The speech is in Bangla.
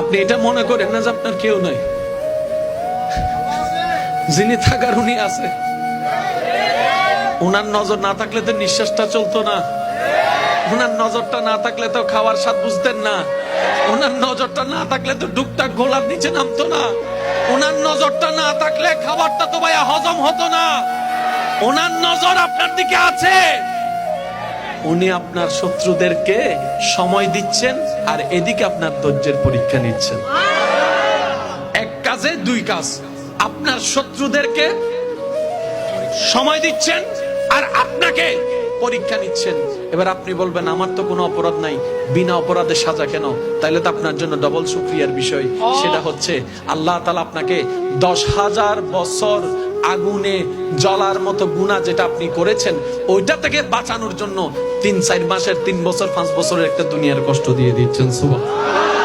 আপনি এটা মনে করেন না যে আপনার কেউ নাই, যিনি থাকার উনি আছে। উনার নজর না থাকলে তো নিঃশ্বাসটা চলতো না, উনার নজরটা না থাকলে তো খাওয়ার স্বাদ বুঝতেন না, উনার নজরটা না থাকলে তো ডুকটাক গোলার নিচে নামতো না, উনার নজরটা না থাকলে খাবারটা তো ভাইয়া হজম হতো না। উনার নজর আপনার দিকে আছে। উনি আপনার শত্রুদেরকে সময় দিচ্ছেন আর এদিকে আপনার ধৈর্যের পরীক্ষা নিচ্ছেন। এক কাজে দুই কাজ, আপনার শত্রুদেরকে সময় দিচ্ছেন আর আপনাকে পরীক্ষা নিচ্ছেন। এবার আপনি বলবেন আমার তো কোনো অপরাধ নাই, বিনা অপরাধে সাজা কেন? তাইলে তো আপনার জন্য ডবল শুকরিয়ার বিষয়। সেটা হচ্ছে আল্লাহ তাআলা আপনাকে 10,000 বছর আগুনে জ্বলার মতো গুনাহ যেটা আপনি করেছেন ওইটা থেকে বাঁচানোর জন্য 3-4 মাসের 3 বছর 5 বছরের একটা দুনিয়ার কষ্ট দিয়ে দিচ্ছেন। সুবহানাল্লাহ।